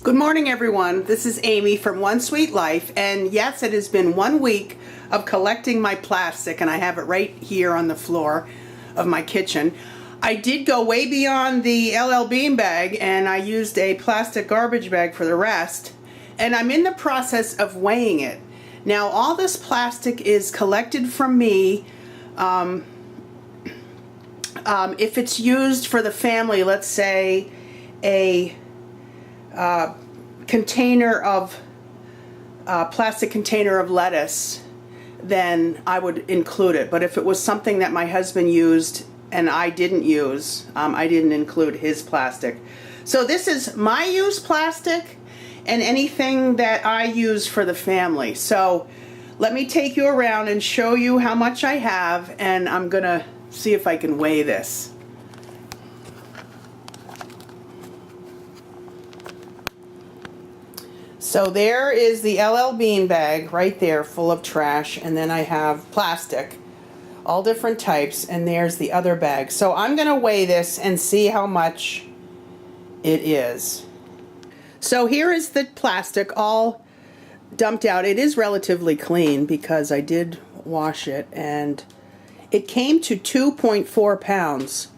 Good morning, everyone. This is Amy from One Sweet Life, and yes, it has been 1 week of collecting my plastic, and I have it right here on the floor of my kitchen. I did go way beyond the LL Bean bag, and I used a plastic garbage bag for the rest, and I'm in the process of weighing it. Now, all this plastic is collected from me. If it's used for the family, let's say a plastic container of lettuce, then I would include it. But if it was something that my husband used and I didn't use, I didn't include his plastic. So this is my used plastic and anything that I use for the family. So let me take you around and show you how much I have, and I'm gonna see if I can weigh this. So there is the LL Bean bag right there, full of trash, and then I have plastic, all different types, and there's the other bag. So I'm going to weigh this and see how much it is. So here is the plastic all dumped out. It is relatively clean because I did wash it, and it came to 2.4 pounds,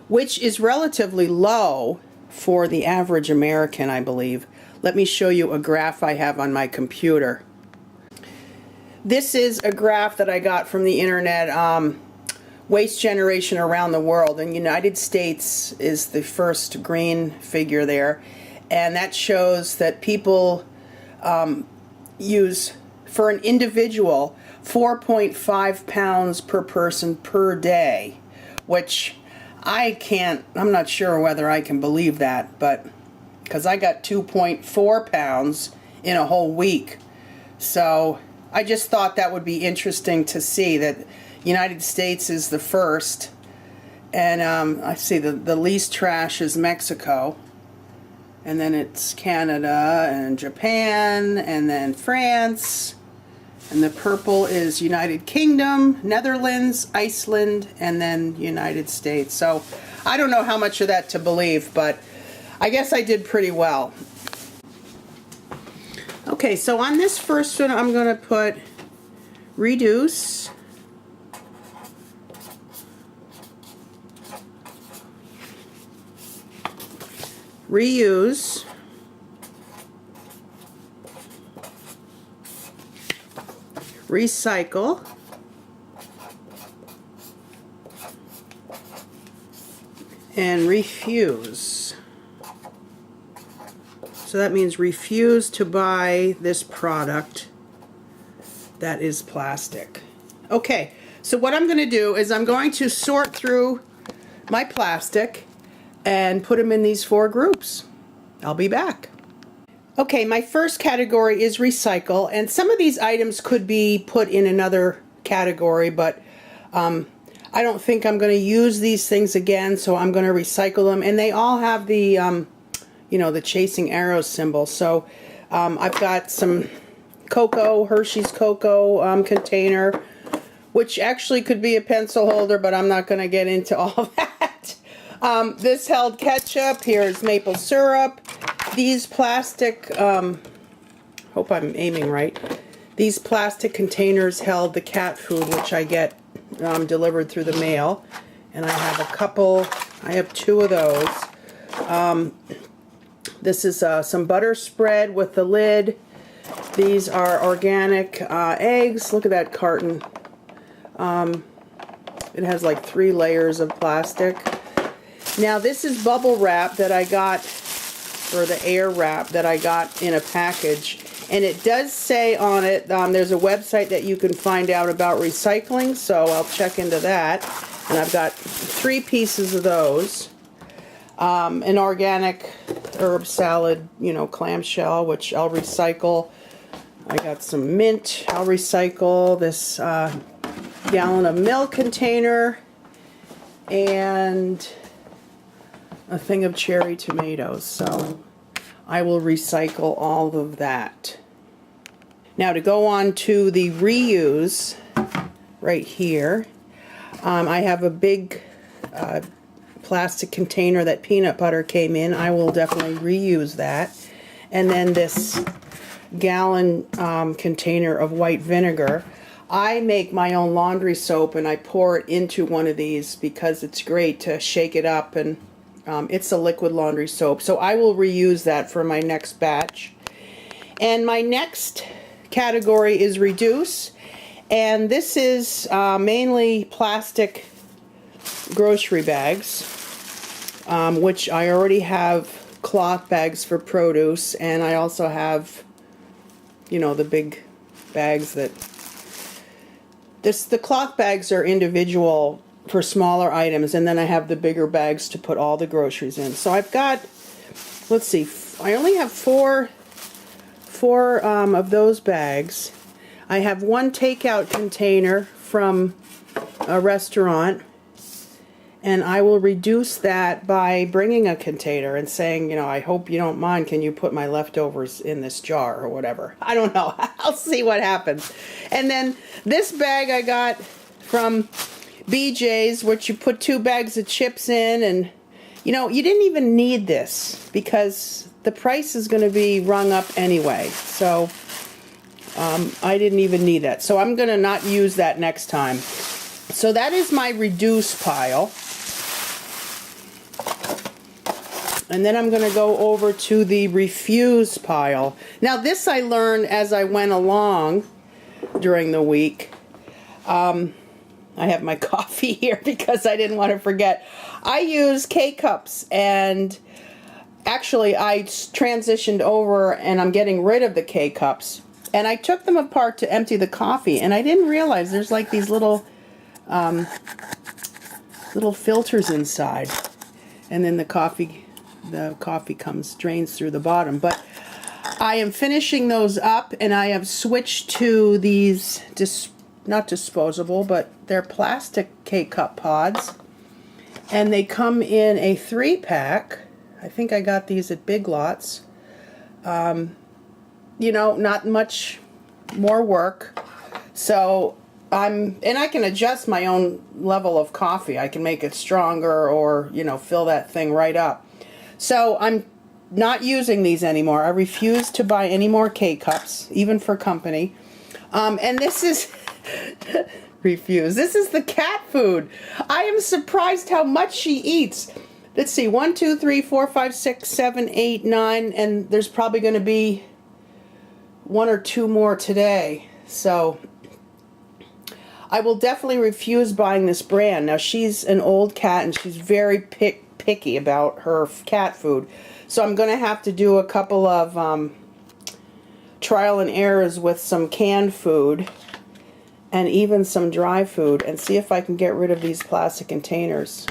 which is relatively low for the average American, I believe. Let me show you a graph I have on my computer. This is a graph that I got from the internet, waste generation around the world. And United States is the first green figure there. And that shows that people use, for an individual, 4.5 pounds per person per day, which I'm not sure whether I can believe that, but because I got 2.4 pounds in a whole week. So I just thought that would be interesting to see that United States is the first. And I see the least trash is Mexico. And then it's Canada and Japan and then France. And the purple is United Kingdom, Netherlands, Iceland, and then United States. So I don't know how much of that to believe, but I guess I did pretty well. Okay, so on this first one, I'm going to put reduce, reuse, recycle, and refuse. So that means refuse to buy this product that is plastic. Okay, so what I'm going to do is I'm going to sort through my plastic and put them in these 4 groups. I'll be back. Okay, my first category is recycle, and some of these items could be put in another category, but I don't think I'm going to use these things again, so I'm going to recycle them. And they all have the the chasing arrows symbol. So I've got some cocoa, Hershey's cocoa container, which actually could be a pencil holder, but I'm not going to get into all of that. This held ketchup. Here's maple syrup. These plastic, hope I'm aiming right. These plastic containers held the cat food, which I get delivered through the mail. And I have 2 of those. This is some butter spread with the lid. These are organic eggs. Look at that carton. It has like 3 layers of plastic. Now this is bubble wrap that I got, or the air wrap that I got in a package. And it does say on it, there's a website that you can find out about recycling, so I'll check into that. And I've got 3 pieces of those. An organic herb salad, clamshell, which I'll recycle. I got some mint I'll recycle. This gallon of milk container. And a thing of cherry tomatoes. So I will recycle all of that. Now to go on to the reuse right here. I have a big plastic container that peanut butter came in. I will definitely reuse that. and then this gallon container of white vinegar. I make my own laundry soap and I pour it into one of these because it's great to shake it up, and it's a liquid laundry soap. So I will reuse that for my next batch. And my next category is reduce, and this is mainly plastic grocery bags, which I already have cloth bags for produce, and I also have, you know, the big bags that the cloth bags are individual for smaller items, and then I have the bigger bags to put all the groceries in. So I've got, let's see, I only have four of those bags. I have one takeout container from a restaurant, and I will reduce that by bringing a container and saying, you know, I hope you don't mind, can you put my leftovers in this jar or whatever. I don't know. I'll see what happens. And then this bag I got from BJ's, which you put 2 bags of chips in, and you know, you didn't even need this because the price is going to be rung up anyway. So I didn't even need that. So I'm going to not use that next time. So that is my reduce pile. And then I'm going to go over to the refuse pile. Now this I learned as I went along during the week. I have my coffee here because I didn't want to forget. I use K-cups, and actually I transitioned over and I'm getting rid of the K-cups. And I took them apart to empty the coffee, and I didn't realize there's like these little filters inside. And then the coffee drains through the bottom. But I am finishing those up, and I have switched to these not disposable, but they're plastic K-cup pods, and they come in a 3-pack. I think I got these at Big Lots. You know, not much more work. So and I can adjust my own level of coffee. I can make it stronger, or, you know, fill that thing right up. So I'm not using these anymore. I refuse to buy any more K-cups, even for company. And this is refuse. This is the cat food. I am surprised how much she eats. Let's see, 1, 2, 3, 4, 5, 6, 7, 8, 9, and there's probably going to be 1 or 2 more today. So I will definitely refuse buying this brand. Now she's an old cat, and she's very picky about her cat food. So I'm going to have to do a couple of trial and errors with some canned food and even some dry food, and see if I can get rid of these plastic containers.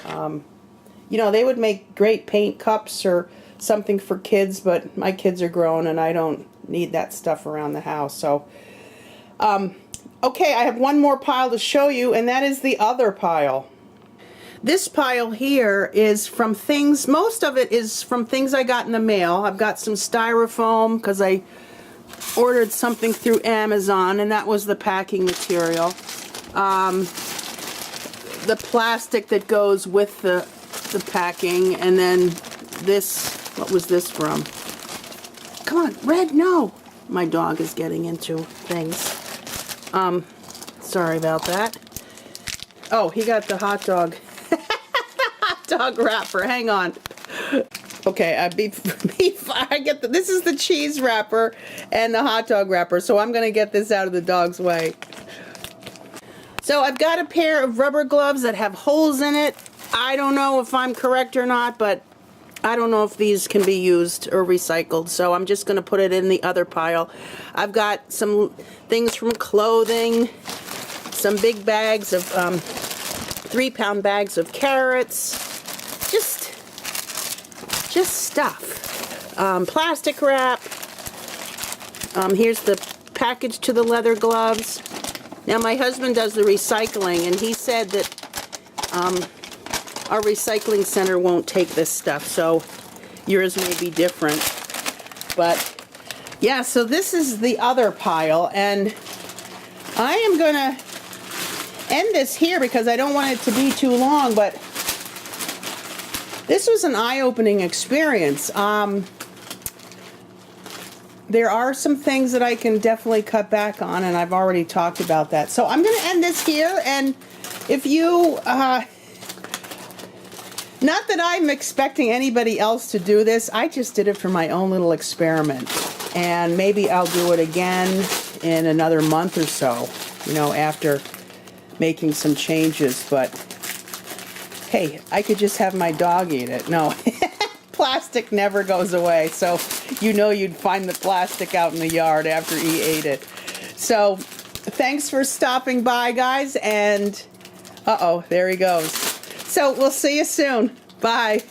You know, they would make great paint cups or something for kids, but my kids are grown and I don't need that stuff around the house. So, okay, I have one more pile to show you, and that is the other pile. This pile here is from things, most of it is from things I got in the mail. I've got some styrofoam because I ordered something through Amazon, and that was the packing material. The plastic that goes with the packing, and then this, what was this from? Come on, Red, no! My dog is getting into things. Sorry about that. Oh, he got the hot dog. The hot dog wrapper, hang on. Okay, I get this is the cheese wrapper and the hot dog wrapper, so I'm gonna get this out of the dog's way. So I've got a pair of rubber gloves that have holes in it. I don't know if I'm correct or not, but I don't know if these can be used or recycled, so I'm just gonna put it in the other pile. I've got some things from clothing, some big bags of 3-pound bags of carrots, just stuff. Plastic wrap. Here's the package to the leather gloves. Now my husband does the recycling, and he said that our recycling center won't take this stuff, so yours may be different. But yeah, so this is the other pile, and I am gonna end this here because I don't want it to be too long, but this was an eye-opening experience. there are some things that I can definitely cut back on, and I've already talked about that. So I'm going to end this here, and if you, not that I'm expecting anybody else to do this, I just did it for my own little experiment, and maybe I'll do it again in another month or so, you know, after making some changes. But hey, I could just have my dog eat it. No. Plastic never goes away, so you know you'd find the plastic out in the yard after he ate it. So thanks for stopping by, guys, and uh-oh, there he goes. So we'll see you soon. Bye.